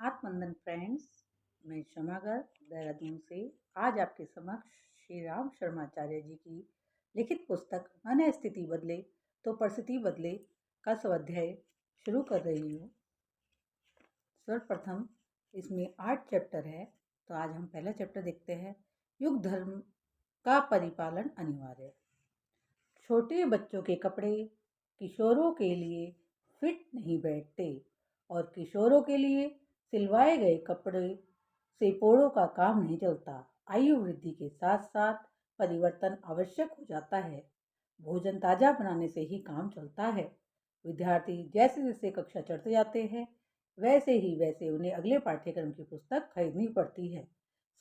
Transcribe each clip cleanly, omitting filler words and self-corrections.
आत्मवंदन friends, मैं क्षमागर देहरादून से आज आपके समक्ष श्री राम शर्माचार्य जी की लिखित पुस्तक मन स्थिति बदले तो परिस्थिति बदले का स्वाध्याय शुरू कर रही हूँ। सर्वप्रथम इसमें 8 चैप्टर है, तो आज हम पहला चैप्टर देखते हैं। युग धर्म का परिपालन अनिवार्य। छोटे बच्चों के कपड़े किशोरों के लिए फिट नहीं बैठते और किशोरों के लिए सिलवाए गए कपड़े से पोड़ों का काम नहीं चलता। आयु वृद्धि के साथ साथ परिवर्तन आवश्यक हो जाता है। भोजन ताजा बनाने से ही काम चलता है। विद्यार्थी जैसे जैसे कक्षा चढ़ते जाते हैं वैसे उन्हें अगले पाठ्यक्रम की पुस्तक खरीदनी पड़ती है।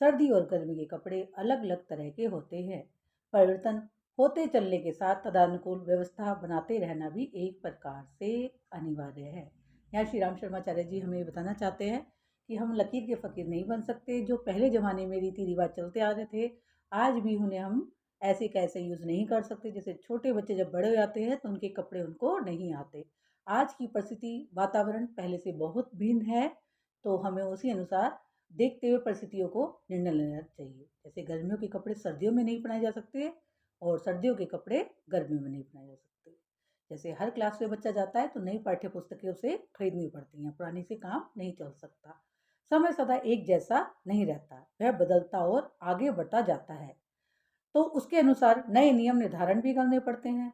सर्दी और गर्मी के कपड़े अलग अलग तरह के होते हैं। परिवर्तन होते चलने के साथ तदानुकूल व्यवस्था बनाते रहना भी एक प्रकार से अनिवार्य है। यहाँ श्री राम शर्माचार्य जी हमें बताना चाहते हैं कि हम लकीर के फ़कीर नहीं बन सकते। जो पहले ज़माने में रीति रिवाज चलते आ रहे थे, आज भी उन्हें हम ऐसे कैसे यूज़ नहीं कर सकते। जैसे छोटे बच्चे जब बड़े हो जाते हैं तो उनके कपड़े उनको नहीं आते। आज की परिस्थिति वातावरण पहले से बहुत भिन्न है, तो हमें उसी अनुसार देखते हुए परिस्थितियों को निर्णय लेना चाहिए। जैसे गर्मियों के कपड़े सर्दियों में नहीं पहनाए जा सकते और सर्दियों के कपड़े गर्मियों में नहीं पहनाए जा सकते। जैसे हर क्लास में बच्चा जाता है तो नई पाठ्य पुस्तकें उसे खरीदनी पड़ती हैं, पुरानी से काम नहीं चल सकता। समय सदा एक जैसा नहीं रहता, वह बदलता और आगे बढ़ता जाता है, तो उसके अनुसार नए नियम निर्धारण भी करने पड़ते हैं।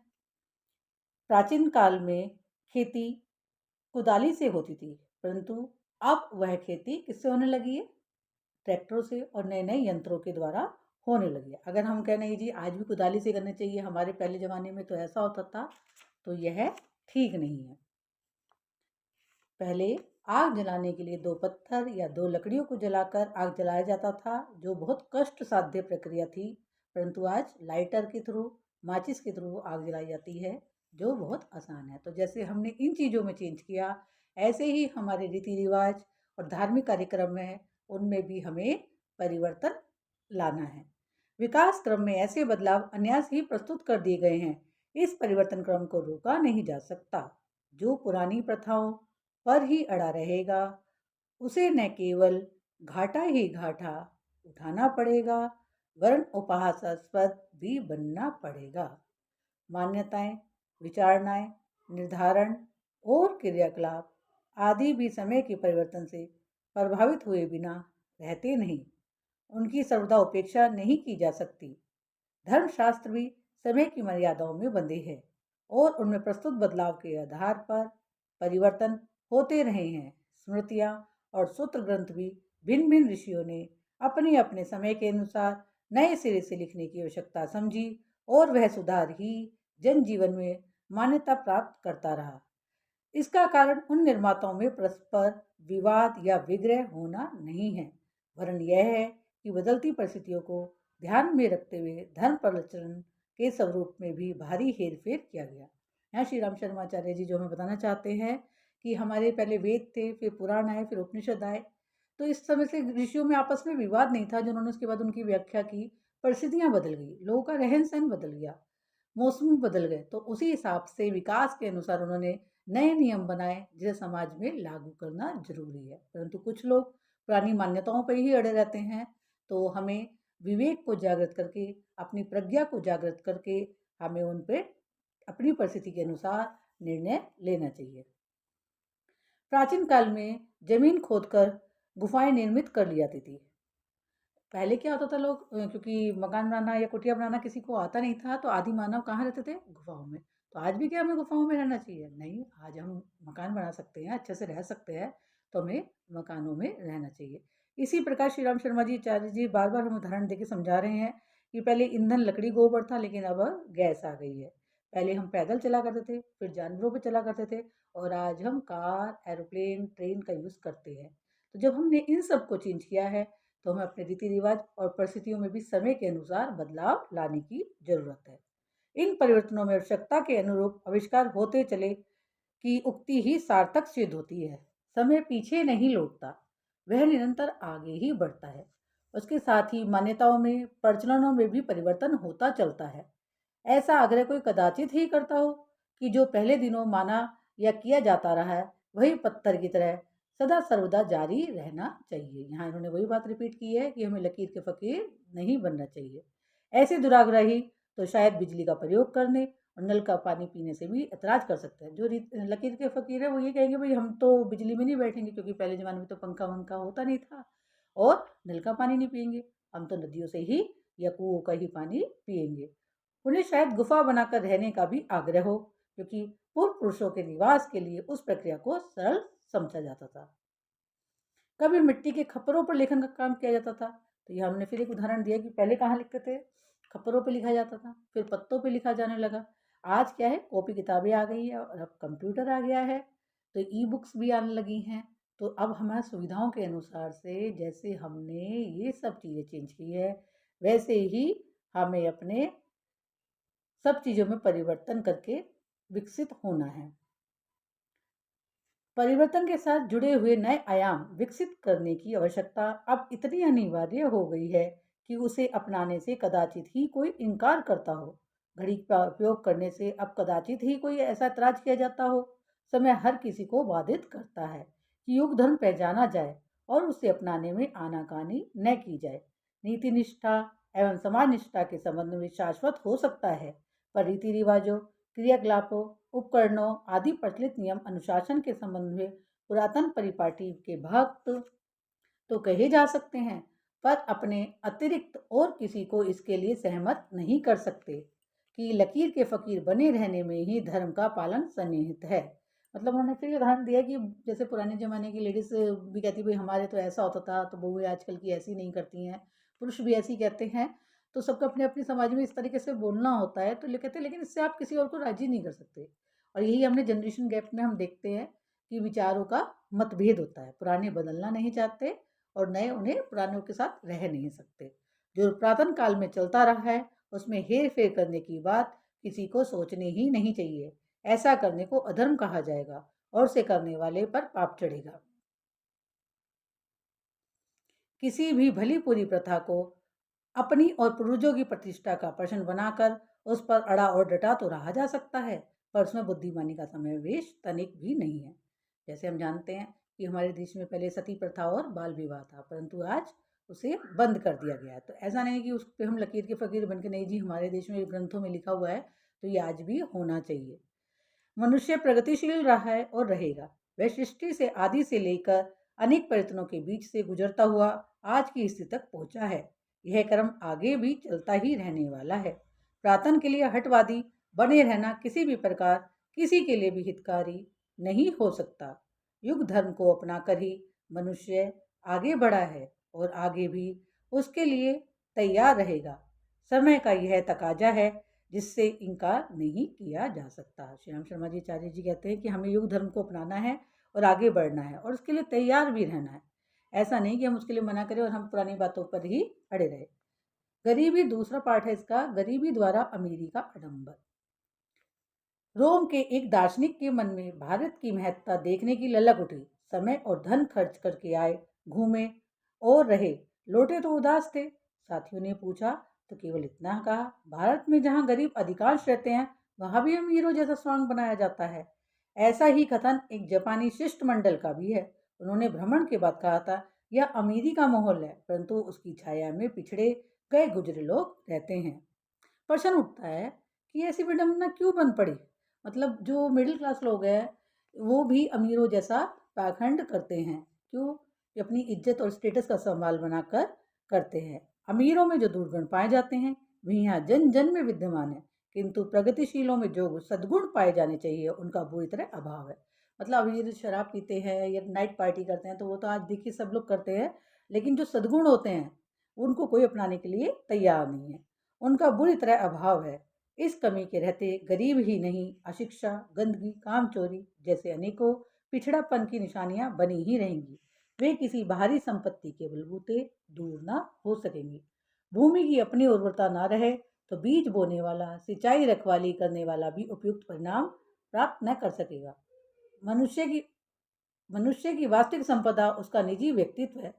प्राचीन काल में खेती कुदाली से होती थी, परंतु अब वह खेती किससे होने लगी है? ट्रैक्टरों से और नए नए यंत्रों के द्वारा होने लगी है। अगर हम कह नहीं जी आज भी कुदाली से करने चाहिए, हमारे पहले ज़माने में तो ऐसा होता था, तो यह ठीक नहीं है। पहले आग जलाने के लिए 2 पत्थर या 2 लकड़ियों को जलाकर आग जलाया जाता था, जो बहुत कष्ट साध्य प्रक्रिया थी। परंतु आज लाइटर के थ्रू, माचिस के थ्रू आग जलाई जाती है, जो बहुत आसान है। तो जैसे हमने इन चीज़ों में चेंज किया, ऐसे ही हमारे रीति रिवाज और धार्मिक कार्यक्रम है, उनमें भी हमें परिवर्तन लाना है। विकास क्रम में ऐसे बदलाव अनायास ही प्रस्तुत कर दिए गए हैं। इस परिवर्तन क्रम को रोका नहीं जा सकता। जो पुरानी प्रथाओं पर ही अड़ा रहेगा, उसे न केवल घाटा ही घाटा उठाना पड़ेगा, वरन उपहासास्पद भी बनना पड़ेगा। मान्यताएं, विचारणाएं, निर्धारण और क्रियाकलाप आदि भी समय के परिवर्तन से प्रभावित हुए बिना रहते नहीं। उनकी सर्वदा उपेक्षा नहीं की जा सकती। धर्मशास्त्र भी समय की मर्यादाओं में बंधे हैं और उनमें प्रस्तुत बदलाव के आधार पर परिवर्तन होते रहे हैं। स्मृतियाँ और सूत्र ग्रंथ भी भिन्न भिन्न ऋषियों ने अपने अपने समय के अनुसार नए सिरे से लिखने की आवश्यकता समझी और वह सुधार ही जनजीवन में मान्यता प्राप्त करता रहा। इसका कारण उन निर्माताओं में परस्पर विवाद या विग्रह होना नहीं है, वरन यह है कि बदलती परिस्थितियों को ध्यान में रखते हुए धर्म प्रचलन के स्वरूप में भी भारी हेरफेर किया गया। यहाँ श्री राम शर्माचार्य जी जो हमें बताना चाहते हैं कि हमारे पहले वेद थे, फिर पुराण आए, फिर उपनिषद आए, तो इस समय से ऋषियों में आपस में विवाद नहीं था। जिन्होंने उसके बाद उनकी व्याख्या की, परिस्थितियाँ बदल गई, लोगों का रहन सहन बदल गया, मौसम बदल गए, तो उसी हिसाब से विकास के अनुसार उन्होंने नए नियम बनाए जिसे समाज में लागू करना जरूरी है। परंतु कुछ लोग पुरानी मान्यताओं पर ही अड़े रहते हैं, तो हमें विवेक को जागृत करके, अपनी प्रज्ञा को जागृत करके हमें उन पे अपनी परिस्थिति के अनुसार निर्णय लेना चाहिए। प्राचीन काल में जमीन खोदकर गुफाएं निर्मित कर ली जाती थी। पहले क्या होता था, लोग क्योंकि मकान बनाना या कुटिया बनाना किसी को आता नहीं था, तो आदि मानव कहाँ रहते थे? गुफाओं में। तो आज भी क्या हमें गुफाओं में रहना चाहिए? नहीं, आज हम मकान बना सकते हैं, अच्छे से रह सकते हैं, तो हमें मकानों में रहना चाहिए। इसी प्रकार श्री राम शर्मा जी आचार्य जी बार बार हमें उदाहरण देके समझा रहे हैं कि पहले ईंधन लकड़ी गोबर था, लेकिन अब गैस आ गई है। पहले हम पैदल चला करते थे, फिर जानवरों पर चला करते थे, और आज हम कार, एरोप्लेन, ट्रेन का यूज़ करते हैं। तो जब हमने इन सब को चेंज किया है, तो हमें अपने रीति रिवाज और परिस्थितियों में भी समय के अनुसार बदलाव लाने की जरूरत है। इन परिवर्तनों में आवश्यकता के अनुरूप आविष्कार होते चले की उक्ति ही सार्थक सिद्ध होती है। समय पीछे नहीं लौटता, वह निरंतर आगे ही बढ़ता है। उसके साथ ही मान्यताओं में, प्रचलनों में भी परिवर्तन होता चलता है। ऐसा आग्रह कोई कदाचित ही करता हो कि जो पहले दिनों माना या किया जाता रहा है, वही पत्थर की तरह सदा सर्वदा जारी रहना चाहिए। यहाँ इन्होंने वही बात रिपीट की है कि हमें लकीर के फ़कीर नहीं बनना चाहिए। ऐसे दुराग्रही तो शायद बिजली का प्रयोग करने और नल का पानी पीने से भी ऐतराज़ कर सकते हैं। जो लकीर के फ़कीर है वो ये कहेंगे भाई हम तो बिजली में नहीं बैठेंगे, क्योंकि पहले ज़माने में तो पंखा-वंखा होता नहीं था, और नल का पानी नहीं पिएँगे, हम तो नदियों से ही या कुओं का ही पानी पिएँगे। उन्हें शायद गुफ़ा बनाकर रहने का भी आग्रह हो, क्योंकि पूर्व पुरुषों के निवास के लिए उस प्रक्रिया को सरल समझा जाता था। कभी मिट्टी के खप्परों पर लेखन का काम किया जाता था। तो ये हमने फिर एक उदाहरण दिया कि पहले कहाँ लिखते थे, खप्परों पे लिखा जाता था, फिर पत्तों पे लिखा जाने लगा। आज क्या है, कॉपी किताबें आ गई है और अब कंप्यूटर आ गया है, तो ई बुक्स भी आने लगी हैं। तो अब हमारी सुविधाओं के अनुसार से जैसे हमने ये सब चीज़ें चेंज की है, वैसे ही हमें अपने सब चीज़ों में परिवर्तन करके विकसित होना है। परिवर्तन के साथ जुड़े हुए नए आयाम विकसित करने की आवश्यकता अब इतनी अनिवार्य हो गई है कि उसे अपनाने से कदाचित ही कोई इनकार करता हो। घड़ी का उपयोग करने से अब कदाचित ही कोई ऐसा ऐतराज किया जाता हो। समय हर किसी को बाधित करता है कि युग धर्म पहचाना जाए और उसे अपनाने में आनाकानी न की जाए। नीति निष्ठा एवं समाज निष्ठा के संबंध में शाश्वत हो सकता है, पर रीति रिवाजों, क्रियाकलापों, उपकरणों आदि प्रचलित नियम अनुशासन के संबंध में पुरातन परिपाटी के भक्त तो कहे जा सकते हैं, पर अपने अतिरिक्त और किसी को इसके लिए सहमत नहीं कर सकते कि लकीर के फकीर बने रहने में ही धर्म का पालन सन्निहित है। मतलब उन्होंने फिर उदाहरण दिया कि जैसे पुराने जमाने की लेडीज भी कहती भाई हमारे तो ऐसा होता था, तो बहुएं आजकल की ऐसी नहीं करती हैं, पुरुष भी ऐसी कहते हैं। तो सबको अपने अपने समाज में इस तरीके से बोलना होता है, तो कहते हैं लेकिन इससे आप किसी और को राजी नहीं कर सकते। और यही हमने जनरेशन गैप में हम देखते हैं कि विचारों का मतभेद होता है, पुराने बदलना नहीं चाहते और नए उन्हें पुरानों के साथ रह नहीं सकते। जो पुरातन काल में चलता रहा है उसमें हेर फेर करने की बात किसी को सोचनी ही नहीं चाहिए। ऐसा करने को अधर्म कहा जाएगा और उसे करने वाले पर पाप चढ़ेगा। किसी भी भली पूरी प्रथा को अपनी और पूर्वजों की प्रतिष्ठा का प्रश्न बनाकर उस पर अड़ा और डटा तो रहा जा सकता है, पर उसमें बुद्धिमानी का समावेश तनिक भी नहीं है। जैसे हम जानते हैं कि हमारे देश में पहले सती प्रथा और बाल विवाह था, परंतु आज उसे बंद कर दिया गया है। तो ऐसा नहीं कि उस पर हम लकीर के फकीर बन के, नहीं जी हमारे देश में ग्रंथों में लिखा हुआ है तो ये आज भी होना चाहिए। मनुष्य प्रगतिशील रहा है और रहेगा। वह सृष्टि से आदि से लेकर अनेक प्रयत्नों के बीच से गुजरता हुआ आज की स्थिति तक पहुंचा है। यह क्रम आगे भी चलता ही रहने वाला है। पुरातन के लिए हटवादी बने रहना किसी भी प्रकार किसी के लिए भी हितकारी नहीं हो सकता। युग धर्म को अपनाकर ही मनुष्य आगे बढ़ा है और आगे भी उसके लिए तैयार रहेगा। समय का यह तकाजा है जिससे इनकार नहीं किया जा सकता। श्री राम शर्मा जी आचार्य जी कहते हैं कि हमें युग धर्म को अपनाना है और आगे बढ़ना है और उसके लिए तैयार भी रहना है। ऐसा नहीं कि हम उसके लिए मना करें और हम पुरानी बातों पर ही अड़े रहे। गरीबी दूसरा पार्ट है इसका, गरीबी द्वारा अमीरी का आडंबर। रोम के एक दार्शनिक के मन में भारत की महत्ता देखने की ललक उठी। समय और धन खर्च करके आए, घूमे और रहे, लौटे तो उदास थे। साथियों ने पूछा तो केवल इतना कहा, भारत में जहाँ गरीब अधिकांश रहते हैं वहां भी अमीरों जैसा स्वांग बनाया जाता है। ऐसा ही कथन एक जापानी शिष्टमंडल का भी है। उन्होंने भ्रमण के बाद कहा था, यह अमीरी का माहौल है, परंतु उसकी छाया में पिछड़े गए गुजरे लोग रहते हैं। प्रश्न उठता है कि ऐसी विडंबना क्यों बन पड़ी। मतलब जो मिडिल क्लास लोग हैं वो भी अमीरों जैसा पाखंड करते हैं। क्यों? कि अपनी इज्जत और स्टेटस का संभाल बनाकर करते हैं। अमीरों में जो दुर्गुण पाए जाते हैं वही यहाँ जन जन में विद्यमान है, किंतु प्रगतिशीलों में जो सद्गुण पाए जाने चाहिए उनका बुरी तरह अभाव है। मतलब अभी ये शराब पीते हैं या नाइट पार्टी करते हैं तो वो तो आज देखिए सब लोग करते हैं, लेकिन जो सद्गुण होते हैं उनको कोई अपनाने के लिए तैयार नहीं है, उनका बुरी तरह अभाव है। इस कमी के रहते गरीब ही नहीं, अशिक्षा, गंदगी, कामचोरी जैसे अनेकों पिछड़ापन की निशानियां बनी ही रहेंगी। वे किसी बाहरी संपत्ति के बलबूते दूर ना हो सकेंगी। भूमि की अपनी उर्वरता ना रहे तो बीज बोने वाला, सिंचाई रखवाली करने वाला भी उपयुक्त परिणाम प्राप्त न कर सकेगा। मनुष्य की मनुष्य की वास्तविक संपदा उसका निजी व्यक्तित्व है।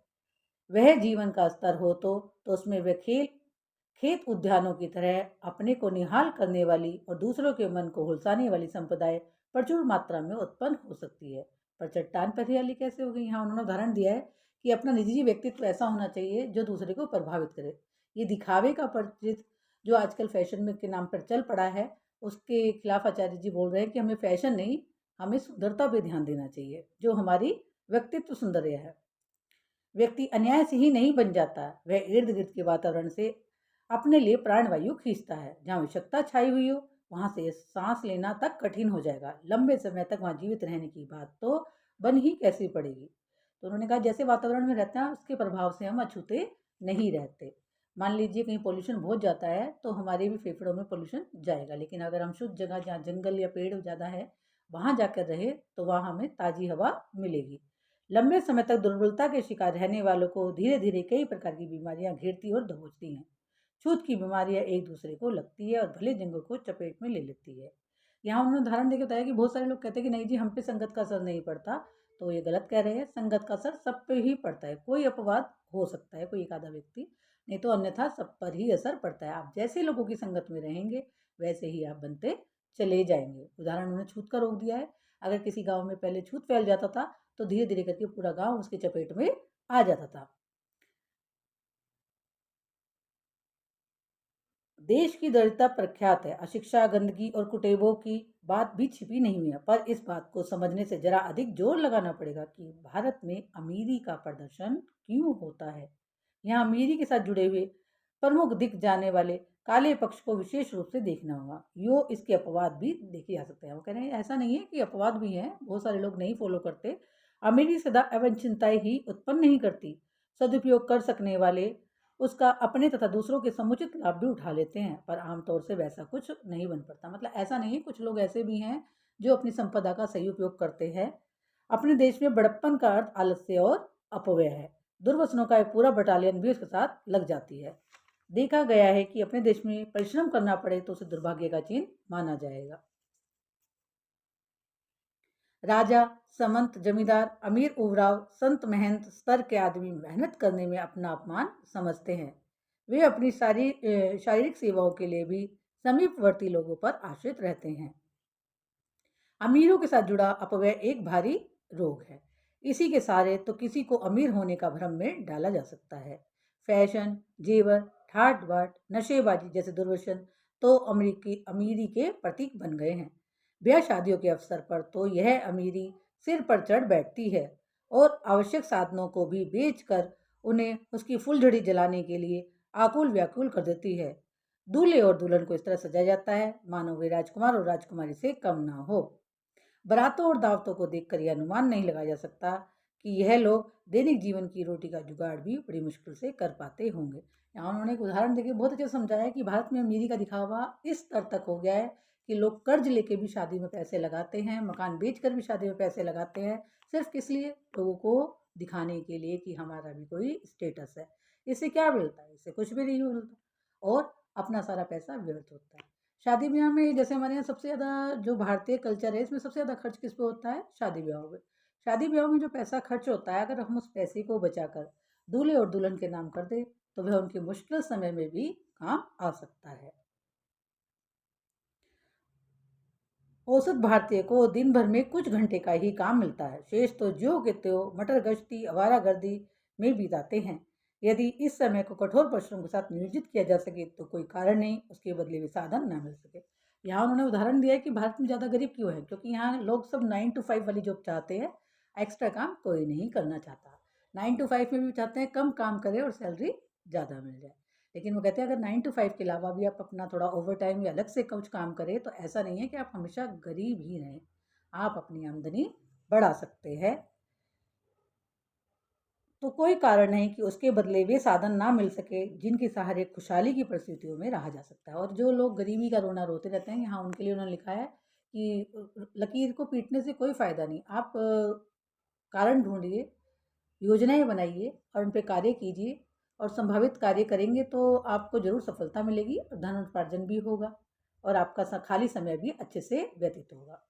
वह जीवन का स्तर हो तो उसमें वह खेत उद्यानों की तरह अपने को निहाल करने वाली और दूसरों के मन को हुलसाने वाली संपदाएं प्रचुर मात्रा में उत्पन्न हो सकती है। पर चट्टान पर हरियाली कैसे हो गई? यहाँ उन्होंने उदाहरण दिया है कि अपना निजी व्यक्तित्व ऐसा होना चाहिए जो दूसरे को प्रभावित करे। ये दिखावे का परिचित जो आजकल फैशन में के नाम पर चल पड़ा है, उसके खिलाफ आचार्य जी बोल रहे हैं कि हमें फैशन नहीं, हमें सुंदरता पे ध्यान देना चाहिए, जो हमारी व्यक्तित्व सौंदर्य है। व्यक्ति अन्याय से ही नहीं बन जाता, वह इर्द गिर्द के वातावरण से अपने लिए प्राणवायु खींचता है। जहाँ विषाक्तता छाई हुई हो, वहां से सांस लेना तक कठिन हो जाएगा। लंबे समय तक वहां जीवित रहने की बात तो बन ही कैसी पड़ेगी। तो उन्होंने कहा जैसे वातावरण में रहते हैं उसके प्रभाव से हम अछूते नहीं रहते। मान लीजिए कहीं पोल्यूशन बहुत जाता है तो हमारे भी फेफड़ों में पोल्यूशन जाएगा, लेकिन अगर हम शुद्ध जगह जहाँ जंगल या पेड़ ज़्यादा है वहां जाकर रहे तो वहां हमें ताजी हवा मिलेगी। लंबे समय तक दुर्बलता के शिकार रहने वालों को धीरे धीरे कई प्रकार की बीमारियां घेरती और दबोचती हैं। छूत की बीमारियां एक दूसरे को लगती है और भले जंगों को चपेट में ले लेती है। यहाँ उन्होंने उदाहरण देकर बताया कि बहुत सारे लोग कहते हैं कि नहीं जी हम पे संगत का असर नहीं पड़ता, तो ये गलत कह रहे हैं। संगत का असर सब पे ही पड़ता है। कोई अपवाद हो सकता है, कोई एक आधा व्यक्ति, नहीं तो अन्यथा सब पर ही असर पड़ता है। आप जैसे लोगों की संगत में रहेंगे वैसे ही आप बनते चले जाएंगे। उदाहरण उन्होंने छूत का रोक दिया है। अगर किसी गांव में पहले छूत फैल जाता था तो धीरे धीरे करके पूरा गांव उसके चपेट में आ जाता था। देश की दरिद्रता प्रख्यात है। अशिक्षा, गंदगी और कुटेवों की बात भी छिपी नहीं हुई है, पर इस बात को समझने से जरा अधिक जोर लगाना पड़ेगा कि भारत में अमीरी का प्रदर्शन क्यों होता है। यहाँ अमीरी के साथ जुड़े हुए प्रमुख दिख जाने वाले काले पक्ष को विशेष रूप से देखना होगा। यो इसके अपवाद भी देखे जा सकते हैं। वो कह रहे हैं ऐसा नहीं है कि अपवाद भी हैं, बहुत सारे लोग नहीं फॉलो करते। अमीरी सदा अवांछितताएं ही उत्पन्न नहीं करती। सदुपयोग कर सकने वाले उसका अपने तथा दूसरों के समुचित लाभ भी उठा लेते हैं, पर आमतौर से वैसा कुछ नहीं बन पड़ता। मतलब ऐसा नहीं है, कुछ लोग ऐसे भी हैं जो अपनी संपदा का सही उपयोग करते हैं। अपने देश में बड़प्पन का अर्थ आलस्य और अपव्यय है। दुर्वचनों का एक पूरा बटालियन भी उसके साथ लग जाती है। देखा गया है कि अपने देश में परिश्रम करना पड़े तो उसे दुर्भाग्य का चिन्ह माना जाएगा। राजा, समंत, जमींदार, अमीर उवराव, संत महंत स्तर के आदमी मेहनत करने में अपना अपमान समझते हैं। वे अपनी सारी शारीरिक सेवाओं के लिए भी समीपवर्ती लोगों पर आश्रित रहते हैं। अमीरों के साथ जुड़ा अपव्यय एक भारी रोग है। इसी के सहारे तो किसी को अमीर होने का भ्रम में डाला जा सकता है। फैशन, जेवर, ठाट बाट, नशेबाजी जैसे दुर्व्यसन तो अमेरिकी अमीरी के प्रतीक बन गए हैं। ब्याह शादियों के अवसर पर तो यह अमीरी सिर पर चढ़ बैठती है और आवश्यक साधनों को भी बेचकर उन्हें उसकी फुलझड़ी जलाने के लिए आकुल व्याकुल कर देती है। दूल्हे और दुल्हन को इस तरह सजाया जाता है मानो वे राजकुमार और राजकुमारी से कम ना हो। बारातों और दावतों को देखकर यह अनुमान नहीं लगाया जा सकता कि यह लोग दैनिक जीवन की रोटी का जुगाड़ भी बड़ी मुश्किल से कर पाते होंगे। यहाँ उन्होंने एक उदाहरण देकर बहुत अच्छे से समझाया कि भारत में अमीरी का दिखावा इस स्तर तक हो गया है कि लोग कर्ज लेके भी शादी में पैसे लगाते हैं, मकान बेचकर भी शादी में पैसे लगाते हैं, सिर्फ किस लिए? लोगों को दिखाने के लिए कि हमारा भी कोई स्टेटस है। इससे क्या मिलता है? इससे कुछ भी नहीं मिलता और अपना सारा पैसा व्यर्थ होता है। शादी ब्याह में जैसे हमारे यहाँ सबसे ज़्यादा जो भारतीय कल्चर है इसमें सबसे ज़्यादा खर्च किस पे होता है? शादी ब्याह में। शादी ब्याह में जो पैसा खर्च होता है अगर हम उस पैसे को बचाकर दूल्हे और दुल्हन के नाम कर दें तो वह उनके मुश्किल समय में भी काम आ सकता है। औसत भारतीय को दिन भर में कुछ घंटे का ही काम मिलता है, शेष तो ज्यों के त्यों मटर गश्ती आवारागर्दी में बिताते हैं। यदि इस समय को कठोर परिश्रम के साथ नियोजित किया जा सके तो कोई कारण नहीं उसके बदले में साधन न मिल सके। यहाँ उन्होंने उदाहरण दिया है कि भारत में ज़्यादा गरीब क्यों है, क्योंकि यहाँ लोग सब 9 to 5 वाली जॉब चाहते हैं। एक्स्ट्रा काम कोई नहीं करना चाहता। 9 to 5 में भी चाहते हैं कम काम करे और सैलरी ज़्यादा मिल जाए। लेकिन वो कहते हैं अगर 9 to 5 के अलावा भी आप अपना थोड़ा ओवर टाइम या अलग से कुछ काम करें तो ऐसा नहीं है कि आप हमेशा गरीब ही रहें, आप अपनी आमदनी बढ़ा सकते हैं। तो कोई कारण नहीं कि उसके बदले वे साधन ना मिल सके जिनके सहारे खुशहाली की परिस्थितियों में रहा जा सकता है। और जो लोग गरीबी का रोना रोते रहते हैं यहाँ उनके लिए उन्होंने लिखा है कि लकीर को पीटने से कोई फायदा नहीं। आप कारण ढूंढिए, योजनाएं बनाइए और उन पे कार्य कीजिए और संभावित कार्य करेंगे तो आपको ज़रूर सफलता मिलेगी और धन उपार्जन भी होगा और आपका खाली समय भी अच्छे से व्यतीत होगा।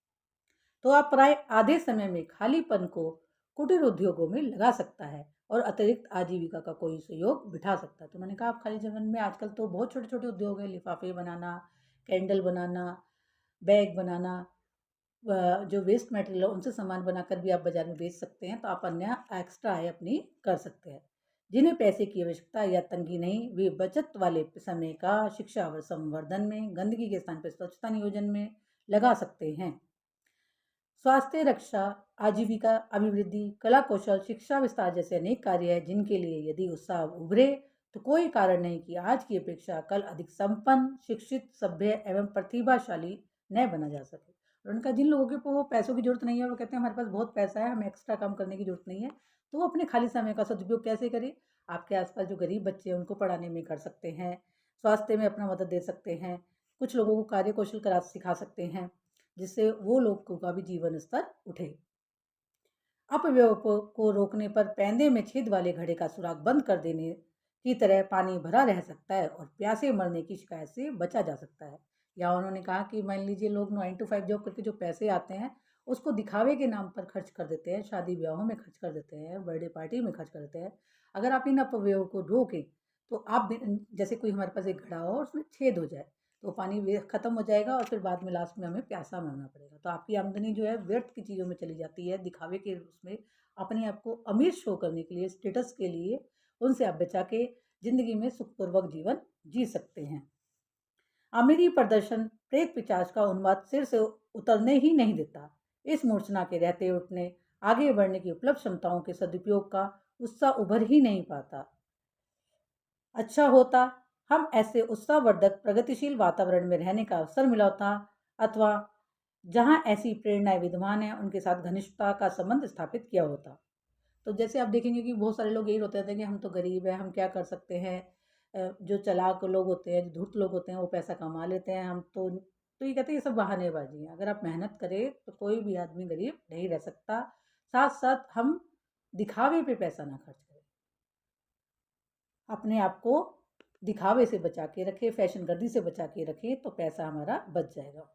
तो आप प्राय आधे समय में खालीपन को कुटीर उद्योगों में लगा सकता है और अतिरिक्त आजीविका का कोई सहयोग बिठा सकता है। तो मैंने कहा आप खाली जीवन में आजकल तो बहुत छोटे छोटे उद्योग हैं, लिफाफे बनाना, कैंडल बनाना, बैग बनाना, जो वेस्ट मटेरियल है उनसे सामान बनाकर भी आप बाजार में बेच सकते हैं, तो आप अन्य एक्स्ट्रा आय अपनी कर सकते हैं। जिन्हें पैसे की आवश्यकता या तंगी नहीं, वे बचत वाले समय का शिक्षा और संवर्धन में, गंदगी के स्थान पर स्वच्छता नियोजन में लगा सकते हैं। स्वास्थ्य रक्षा, आजीविका अभिवृद्धि, कला कौशल, शिक्षा विस्तार जैसे अनेक कार्य हैं जिनके लिए यदि उत्साह उभरे तो कोई कारण नहीं कि आज की अपेक्षा कल अधिक संपन्न, शिक्षित, सभ्य एवं प्रतिभाशाली न बना जा सके। और उनका जिन लोगों के वो पैसों की जरूरत नहीं है, वो कहते हैं हमारे पास बहुत पैसा है, हमें एक्स्ट्रा काम करने की जरूरत नहीं है, तो वो अपने खाली समय का सदुपयोग कैसे करें? आपके आसपास जो गरीब बच्चे हैं उनको पढ़ाने में कर सकते हैं, स्वास्थ्य में अपना मदद दे सकते हैं, कुछ लोगों को कार्य कौशल करा सिखा सकते हैं, जिससे वो लोगों का भी जीवन स्तर उठे। अपव्यय को रोकने पर पैंदे में छेद वाले घड़े का सुराख बंद कर देने की तरह पानी भरा रह सकता है और प्यासे मरने की शिकायत से बचा जा सकता है। या उन्होंने कहा कि मान लीजिए लोग 9 to 5 जॉब करके जो पैसे आते हैं उसको दिखावे के नाम पर खर्च कर देते हैं, शादी ब्याहों में खर्च कर देते हैं, बर्थडे पार्टी में खर्च कर देते हैं। अगर आप इन अपव्ययों को रोकें तो आप जैसे कोई हमारे पास एक घड़ा हो और उसमें छेद हो जाए तो पानी खत्म हो जाएगा और फिर बाद में लास्ट में हमें प्यासा मरना पड़ेगा। तो आपकी आमदनी जो है व्यर्थ की चीज़ों में चली जाती है, दिखावे के उसमें अपने आप को अमीर शो करने के लिए, स्टेटस के लिए, उनसे आप बचा के जिंदगी में सुखपूर्वक जीवन जी सकते हैं। अमीरी प्रदर्शन प्रेत पिशाच का उन्माद सिर से उतरने ही नहीं देता। इस मूर्छना के रहते उठने, आगे बढ़ने की उपलब्ध क्षमताओं के सदुपयोग का उत्साह उभर ही नहीं पाता। अच्छा होता हम ऐसे उत्साहवर्धक प्रगतिशील वातावरण में रहने का अवसर मिला होता, अथवा जहाँ ऐसी प्रेरणाएं विद्यमान हैं उनके साथ घनिष्ठता का संबंध स्थापित किया होता। तो जैसे आप देखेंगे कि बहुत सारे लोग यही होते रहते हैं कि हम तो गरीब हैं, हम क्या कर सकते हैं। जो चालाक लोग होते हैं, जो धूर्त लोग होते हैं, वो पैसा कमा लेते हैं, हम तो ये कहते हैं ये सब बहानेबाजी है। अगर आप मेहनत करें तो कोई भी आदमी गरीब नहीं रह सकता। साथ साथ हम दिखावे पे पैसा ना खर्च करें, अपने आप को दिखावे से बचा के रखें, फैशन गर्दी से बचा के रखें, तो पैसा हमारा बच जाएगा।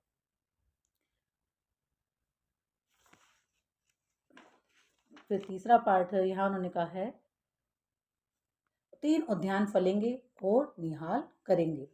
फिर तीसरा पार्ट यहाँ उन्होंने कहा है 3 उद्यान फलेंगे और निहाल करेंगे।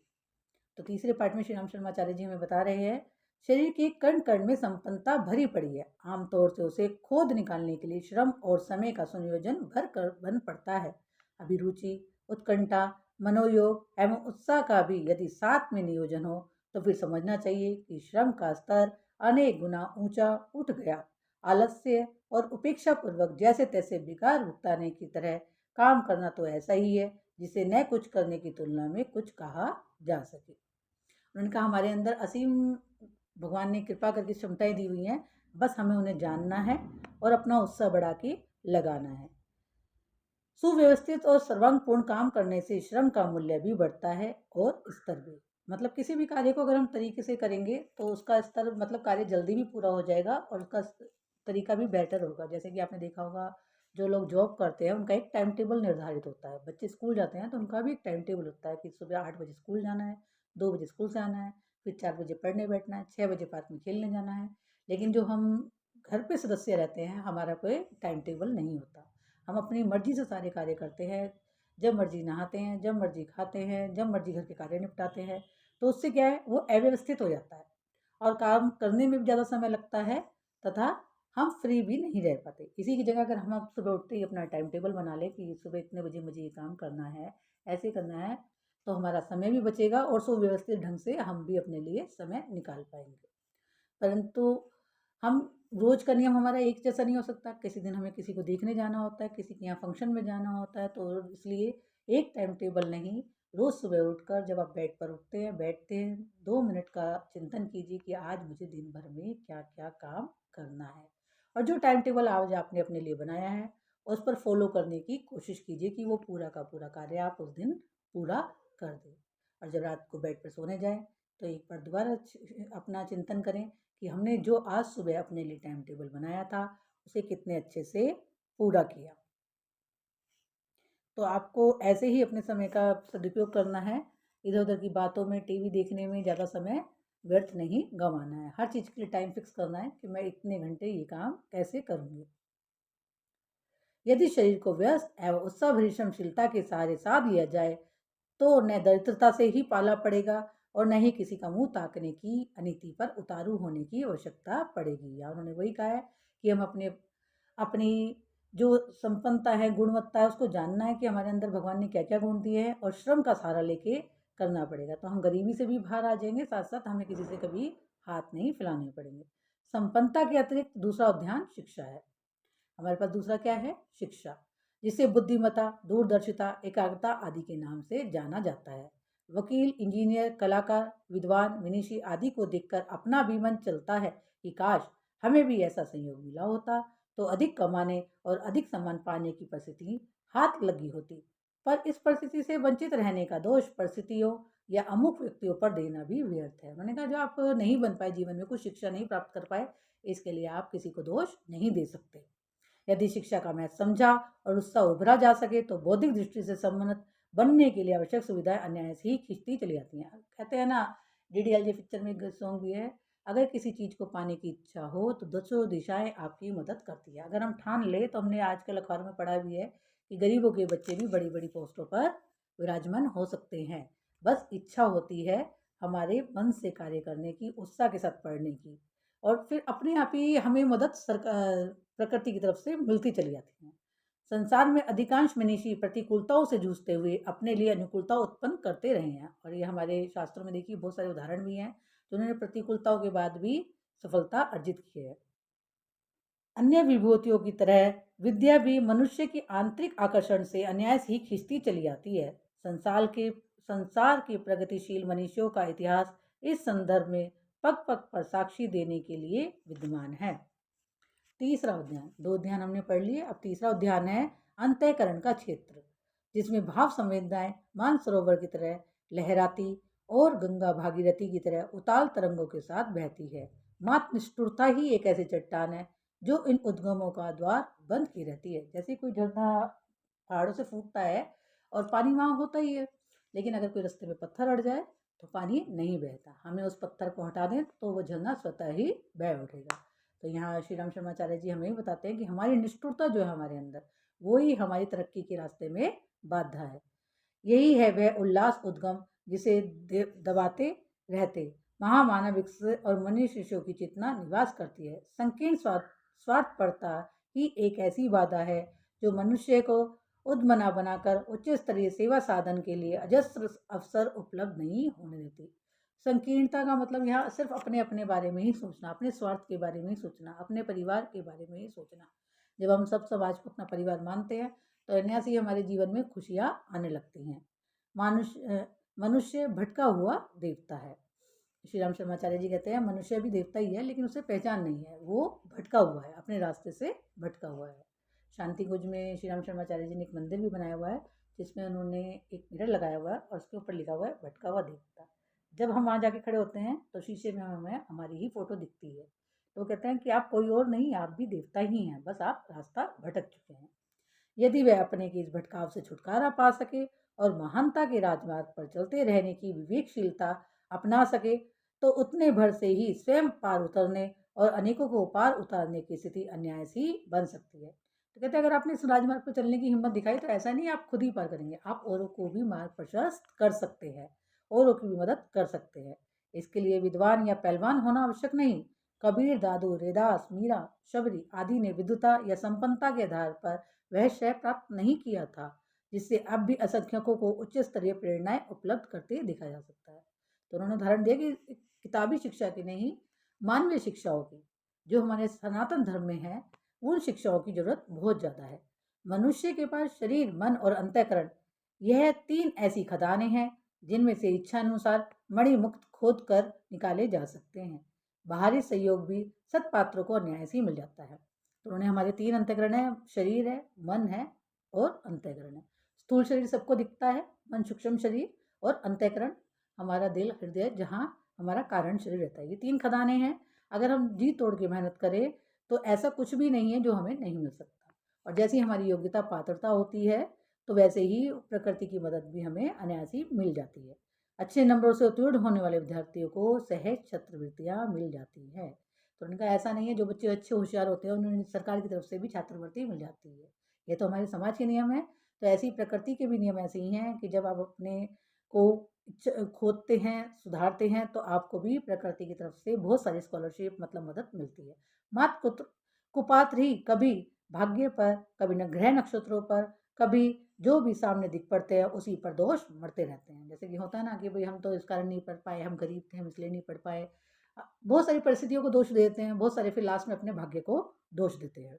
तो तीसरे पार्ट में श्री राम शर्माचार्य जी हमें बता रहे हैं शरीर के कण कण में संपन्नता भरी पड़ी है, आमतौर से उसे खोद निकालने के लिए श्रम और समय का संयोजन भर कर बन पड़ता है। अभिरुचि, उत्कंठा, मनोयोग एवं उत्साह का भी यदि साथ में नियोजन हो तो फिर समझना चाहिए कि श्रम का स्तर अनेक गुना ऊंचा उठ गया। आलस्य और उपेक्षा पूर्वक जैसे तैसे बेकार भुगताने की तरह काम करना तो ऐसा ही है जिसे न कुछ करने की तुलना में कुछ कहा जा सके। उन्होंने कहा हमारे अंदर असीम भगवान ने कृपा करके क्षमताएं दी हुई हैं, बस हमें उन्हें जानना है और अपना उत्साह बढ़ा के लगाना है। सुव्यवस्थित और सर्वांगपूर्ण काम करने से श्रम का मूल्य भी बढ़ता है और स्तर भी। मतलब किसी भी कार्य को अगर हम तरीके से करेंगे तो उसका स्तर मतलब कार्य जल्दी भी पूरा हो जाएगा और उसका तरीका भी बेटर होगा। जैसे कि आपने देखा होगा जो लोग जॉब करते हैं उनका एक टाइम टेबल निर्धारित होता है। बच्चे स्कूल जाते हैं तो उनका भी एक टाइम टेबल होता है कि सुबह 8 बजे स्कूल जाना है, 2 बजे स्कूल से आना है, फिर 4 बजे पढ़ने बैठना है, 6 बजे पार्क में खेलने जाना है। लेकिन जो हम घर पे सदस्य रहते हैं हमारा कोई टाइम टेबल नहीं होता। हम अपनी मर्जी से सारे कार्य करते हैं, जब मर्जी नहाते हैं, जब मर्जी खाते हैं, जब मर्जी घर के कार्य निपटाते हैं। तो उससे क्या है वो अव्यवस्थित हो जाता है और काम करने में भी ज़्यादा समय लगता है तथा हम फ्री भी नहीं रह पाते। इसी की जगह अगर हम अब सुबह उठते ही अपना टाइम टेबल बना लें कि सुबह इतने बजे मुझे ये काम करना है, ऐसे करना है, तो हमारा समय भी बचेगा और सुव्यवस्थित ढंग से हम भी अपने लिए समय निकाल पाएंगे। परंतु हम रोज का नियम हमारा एक जैसा नहीं हो सकता। किसी दिन हमें किसी को देखने जाना होता है, किसी के यहाँ फंक्शन में जाना होता है, तो इसलिए एक टाइम टेबल नहीं, रोज सुबह उठकर जब आप बेड पर उठते हैं बैठते हैं 2 मिनट का चिंतन कीजिए कि आज मुझे दिन भर में क्या क्या काम करना है और जो टाइम टेबल आज आपने अपने लिए बनाया है उस पर फॉलो करने की कोशिश कीजिए कि वो पूरा का पूरा कार्य आप उस दिन पूरा कर दें। और जब रात को बेड पर सोने जाएं तो एक बार दोबारा अपना चिंतन करें कि हमने जो आज सुबह अपने लिए टाइम टेबल बनाया था उसे कितने अच्छे से पूरा किया। तो आपको ऐसे ही अपने समय का सदुपयोग करना है, इधर उधर की बातों में, टीवी देखने में ज़्यादा समय व्यर्थ नहीं गंवाना है। हर चीज़ के लिए टाइम फिक्स करना है कि मैं इतने घंटे ये काम कैसे करूँगी। यदि शरीर को व्यस्त एवं उत्साह भरी श्रमशीलता के सहारे साध लिया जाए तो न दरिद्रता से ही पाला पड़ेगा और न ही किसी का मुंह ताकने की अनीति पर उतारू होने की आवश्यकता पड़ेगी। या उन्होंने वही कहा है कि हम अपनी जो संपन्नता है, गुणवत्ता है, उसको जानना है कि हमारे अंदर भगवान ने क्या क्या गुण दिए हैं और श्रम का सहारा लेके करना पड़ेगा। तो हम गरीबी से भी बाहर आ जाएंगे, साथ साथ हमें किसी से कभी हाथ नहीं फैलाने पड़ेंगे। संपन्नता के अतिरिक्त दूसरा उद्यान शिक्षा है। हमारे पास दूसरा क्या है? शिक्षा, जिसे बुद्धिमत्ता, दूरदर्शिता, एकाग्रता आदि के नाम से जाना जाता है। वकील, इंजीनियर, कलाकार, विद्वान, विनिशी आदि को देखकर अपना भी मन चलता है कि काश हमें भी ऐसा संयोग मिला होता तो अधिक कमाने और अधिक सम्मान पाने की परिस्थिति हाथ लगी होती। पर इस परिस्थिति से वंचित रहने का दोष परिस्थितियों या अमुक व्यक्तियों पर देना भी व्यर्थ है। उन्होंने कहा जो आप नहीं बन पाए, जीवन में कुछ शिक्षा नहीं प्राप्त कर पाए, इसके लिए आप किसी को दोष नहीं दे सकते। यदि शिक्षा का महत्व समझा और उससे उभरा जा सके तो बौद्धिक दृष्टि से सम्मत बनने के लिए आवश्यक सुविधाएं अनायास ही खिंचती चली जाती हैं। कहते हैं ना, डीडीएलजे पिक्चर में एक सॉन्ग भी है, अगर किसी चीज़ को पाने की इच्छा हो तो दसों दिशाएं आपकी मदद करती है। अगर हम ठान ले तो हमने आजकल अखबार में पढ़ा भी है कि गरीबों के बच्चे भी बड़ी बड़ी पोस्टों पर विराजमान हो सकते हैं। बस इच्छा होती है हमारे मन से कार्य करने की, उत्साह के साथ पढ़ने की, और फिर अपने आप ही हमें मदद प्रकृति की तरफ से मिलती चली जाती है। संसार में अधिकांश मनीषी प्रतिकूलताओं से जूझते हुए अपने लिए अनुकूलता उत्पन्न करते रहे हैं, और ये हमारे शास्त्रों में देखिए बहुत सारे उदाहरण भी हैं जिन्होंने प्रतिकूलताओं के बाद भी सफलता अर्जित की है। अन्य विभूतियों की तरह विद्या भी मनुष्य की आंतरिक आकर्षण से अनायास ही खिंचती चली जाती है। संसार के प्रगतिशील मनुष्यों का इतिहास इस संदर्भ में पग पग पर साक्षी देने के लिए विद्यमान है। तीसरा उद्यान, दो उद्यान हमने पढ़ लिए, अब तीसरा उद्यान है अंतःकरण का क्षेत्र, जिसमें भाव संवेदनाएं मानसरोवर की तरह लहराती और गंगा भागीरथी की तरह उताल तरंगों के साथ बहती है। मात्र निष्ठुरता ही एक ऐसी चट्टान है जो इन उद्गमों का द्वार बंद की रहती है। जैसे कोई झरना पहाड़ों से फूटता है और पानी वहाँ होता ही है, लेकिन अगर कोई रास्ते में पत्थर अड़ जाए तो पानी नहीं बहता। हमें उस पत्थर को हटा दें तो वो झरना स्वतः ही बह उठेगा। तो यहाँ श्री राम शर्माचार्य जी हमें बताते हैं कि हमारी निष्ठुरता जो है हमारे अंदर, वो ही हमारी तरक्की के रास्ते में बाधा है। यही है वह उल्लास उद्गम जिसे दबाते रहते महामानव विकसित और मनुष्य शिशुओं की चेतना निवास करती है। संकीर्ण स्वार्थपरता ही एक ऐसी बाधा है जो मनुष्य को उद्मना बनाकर उच्च स्तरीय सेवा साधन के लिए अजस्र अवसर उपलब्ध नहीं होने देती। संकीर्णता का मतलब यहाँ सिर्फ अपने अपने बारे में ही सोचना, अपने स्वार्थ के बारे में ही सोचना, अपने परिवार के बारे में ही सोचना। जब हम सब समाज को अपना परिवार मानते हैं तो अनायास ही हमारे जीवन में खुशियाँ आने लगती हैं। मनुष्य भटका हुआ देवता है। श्री राम शर्माचार्य जी कहते हैं मनुष्य भी देवता ही है, लेकिन उसे पहचान नहीं है, वो भटका हुआ है, अपने रास्ते से भटका हुआ है। शांति कुंज में श्री राम शर्माचार्य जी ने एक मंदिर भी बनाया हुआ है जिसमें उन्होंने एक मिरर लगाया हुआ है और उसके ऊपर लिखा हुआ है भटका हुआ देवता। जब हम वहाँ जाके खड़े होते हैं तो शीशे में हमें हमारी ही फोटो दिखती है। तो कहते हैं कि आप कोई और नहीं, आप भी देवता ही हैं, बस आप रास्ता भटक चुके हैं। यदि वह अपने के इस भटकाव से छुटकारा पा सके और महानता के राजमार्ग पर चलते रहने की विवेकशीलता अपना सके तो उतने भर से ही स्वयं पार उतरने और अनेकों को पार उतारने की स्थिति अनायास ही बन सकती है। तो कहते हैं अगर आपने इस राजमार्ग पर चलने की हिम्मत दिखाई तो ऐसा नहीं आप खुद ही पार करेंगे, आप औरों को भी मार्ग प्रशस्त कर सकते हैं, औरों की भी मदद कर सकते हैं। इसके लिए विद्वान या पहलवान होना आवश्यक नहीं। कबीर, दादू, रेदास, मीरा, शबरी आदि ने विद्वता या संपन्नता के आधार पर वह श्रेय प्राप्त नहीं किया था जिससे अब भी असंख्यकों को उच्च स्तरीय प्रेरणाएं उपलब्ध करते देखा जा सकता है। तो उन्होंने उदाहरण दिया कि किताबी शिक्षा की नहीं, मानवीय शिक्षाओं की, जो हमारे सनातन धर्म में है, उन शिक्षाओं की जरूरत बहुत ज़्यादा है। मनुष्य के पास शरीर, मन और अंतःकरण, यह तीन ऐसी खदानें हैं जिनमें से इच्छानुसार मणि मुक्त खोद कर निकाले जा सकते हैं। बाहरी सहयोग भी सत्पात्रों को न्याय ही मिल जाता है। तो उन्होंने हमारे तीन अंतःकरण है, शरीर है, मन है और अंतःकरण है। स्थूल शरीर सबको दिखता है, मन सूक्ष्म शरीर और अंतःकरण हमारा दिल, हृदय, जहाँ हमारा कारण शरीर रहता है। ये तीन खदानें हैं। अगर हम जी तोड़ के मेहनत करें तो ऐसा कुछ भी नहीं है जो हमें नहीं मिल सकता। और जैसी हमारी योग्यता पात्रता होती है तो वैसे ही प्रकृति की मदद भी हमें अनायास ही मिल जाती है। अच्छे नंबरों से उत्तीर्ण होने वाले विद्यार्थियों को सहज छात्रवृत्तियाँ मिल जाती है। तो उनका ऐसा नहीं है, जो बच्चे अच्छे होशियार होते हैं उन्हें सरकार की तरफ से भी छात्रवृत्ति मिल जाती है। ये तो हमारे समाज के नियम है। तो ऐसी प्रकृति के भी नियम ऐसे ही हैं कि जब आप अपने को खोदते हैं, सुधारते हैं, तो आपको भी प्रकृति की तरफ से बहुत सारी स्कॉलरशिप मतलब मदद मिलती है। मात कुपात्र ही कभी भाग्य पर, कभी न ग्रह नक्षत्रों पर, कभी जो भी सामने दिख पड़ते हैं उसी पर दोष मरते रहते हैं। जैसे कि होता है ना कि भाई हम तो इस कारण नहीं पढ़ पाए, हम गरीब थे, हम इसलिए नहीं पढ़ पाए। बहुत सारी परिस्थितियों को दोष देते हैं, बहुत सारे फिर लास्ट में अपने भाग्य को दोष देते हैं।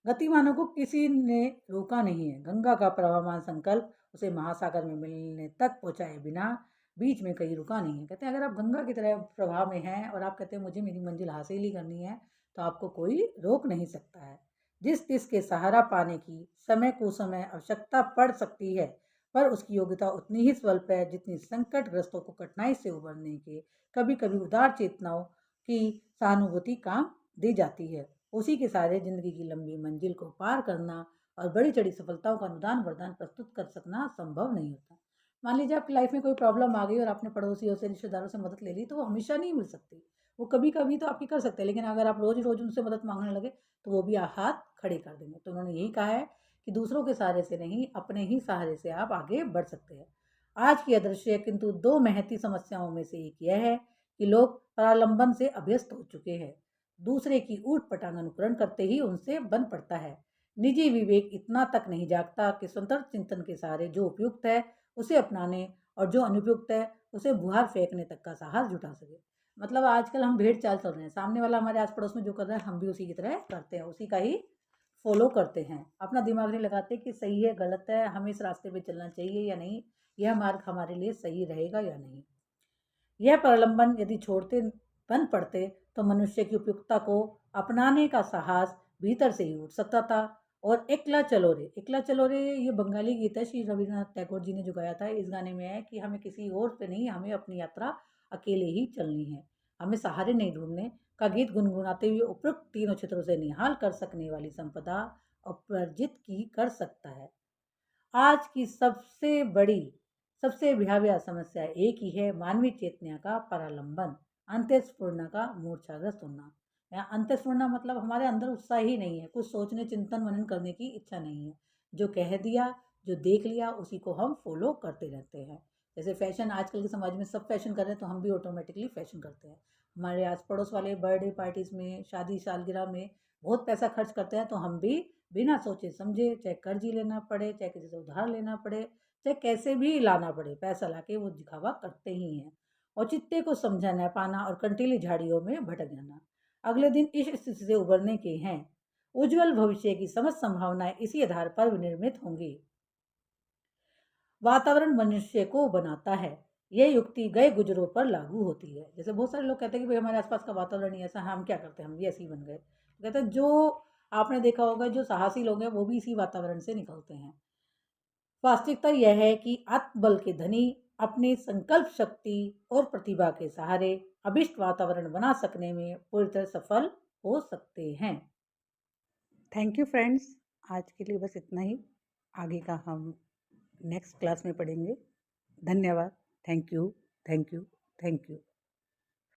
गतिमानों को किसी ने रोका नहीं है। गंगा का प्रवाहमान संकल्प उसे महासागर में मिलने तक पहुंचाए बिना बीच में कहीं रुका नहीं है। कहते हैं अगर आप गंगा की तरह प्रवाह में हैं और आप कहते हैं मुझे मेरी मंजिल हासिल ही करनी है, तो आपको कोई रोक नहीं सकता है। जिस तिस के सहारा पाने की समय कुसमय आवश्यकता पड़ सकती है, पर उसकी योग्यता उतनी ही स्वल्प है जितनी संकटग्रस्तों को कठिनाई से उबरने के कभी कभी उदार चेतनाओं की सहानुभूति काम दी जाती है। उसी के सहारे जिंदगी की लंबी मंजिल को पार करना और बड़ी चढ़ी सफलताओं का अनुदान वरदान प्रस्तुत कर सकना संभव नहीं होता। मान लीजिए आपकी लाइफ में कोई प्रॉब्लम आ गई और आपने पड़ोसियों से, रिश्तेदारों से मदद ले ली, तो वो हमेशा नहीं मिल सकती। वो कभी कभी तो आपकी कर सकते हैं, लेकिन अगर आप रोज रोज उनसे मदद मांगने लगे तो वो भी हाथ खड़े कर देंगे। तो उन्होंने यही कहा है कि दूसरों के सहारे से नहीं, अपने ही सहारे से आप आगे बढ़ सकते हैं। आज की अदृश्य किंतु दो महती समस्याओं में से एक यह है कि लोग परालंबन से अभ्यस्त हो चुके हैं। दूसरे की ऊट पटांग अनुकरण करते ही उनसे बन पड़ता है। निजी विवेक इतना तक नहीं जागता कि स्वतंत्र चिंतन के सहारे जो उपयुक्त है उसे अपनाने और जो अनुपयुक्त है उसे बुहार फेंकने तक का साहस जुटा सके। मतलब आजकल हम भेड़ चाल चल रहे हैं, सामने वाला हमारे आस पड़ोस में जो कर रहा है हम भी उसी की तरह करते हैं, उसी का ही फॉलो करते हैं। अपना दिमाग नहीं लगाते कि सही है गलत है, हमें इस रास्ते पे चलना चाहिए या नहीं, यह मार्ग हमारे लिए सही रहेगा या नहीं। यह प्रलंबन यदि छोड़ते बन पड़ते तो मनुष्य की उपयुक्तता को अपनाने का साहस भीतर से ही उठ सकता था। और एकला चलो रे ये बंगाली गीत है, श्री रविन्द्रनाथ टैगोर जी ने जो गाया था। इस गाने में है कि हमें किसी और पे नहीं, हमें अपनी यात्रा अकेले ही चलनी है, हमें सहारे नहीं ढूंढने का गीत गुनगुनाते हुए उपयुक्त तीनों क्षेत्रों से निहाल कर सकने वाली संपदा अपराजित की कर सकता है। आज की सबसे भयावह समस्या एक ही है, मानवीय चेतना का परालंबन, अंत्यस्फूर्णा का मूर्छाग्रस्त होना। यहाँ अंत्यस्फूर्णा मतलब हमारे अंदर उत्साह ही नहीं है, कुछ सोचने चिंतन मनन करने की इच्छा नहीं है। जो कह दिया, जो देख लिया उसी को हम फॉलो करते रहते हैं। जैसे फैशन, आजकल के समाज में सब फैशन कर रहे हैं तो हम भी ऑटोमेटिकली फैशन करते हैं। हमारे आस पड़ोस वाले बर्थडे पार्टीज में, शादी सालगिरह में बहुत पैसा खर्च करते हैं, तो हम भी बिना सोचे समझे, चाहे कर्ज ही लेना पड़े, चाहे किसी से उधार लेना पड़े, चाहे कैसे भी लाना पड़े, पैसा लाके वो दिखावा करते ही हैं। औचित्य को समझा न पाना और कंटीली झाड़ियों में भटक जाना। अगले दिन इस स्थिति से उबरने के हैं। उज्जवल भविष्य की समस्त संभावनाएं इसी आधार पर विनिर्मित होंगी। वातावरण मनुष्य को बनाता है, यह युक्ति गए गुजरों पर लागू होती है। जैसे बहुत सारे लोग कहते हैं कि भाई हमारे आसपास का वातावरण ही ऐसा है, हम क्या करते हैं, हम भी ऐसे ही बन गए। तो कहते हैं जो आपने देखा होगा, जो साहसी लोग हैं वो भी इसी वातावरण से निकलते हैं। वास्तविकता यह है कि आत्मबल के धनी अपनी संकल्प शक्ति और प्रतिभा के सहारे अभिष्ट वातावरण बना सकने में पूरी तरह सफल हो सकते हैं। थैंक यू फ्रेंड्स, आज के लिए बस इतना ही। आगे का हम नेक्स्ट क्लास में पढ़ेंगे। धन्यवाद। Thank you, thank you, thank you.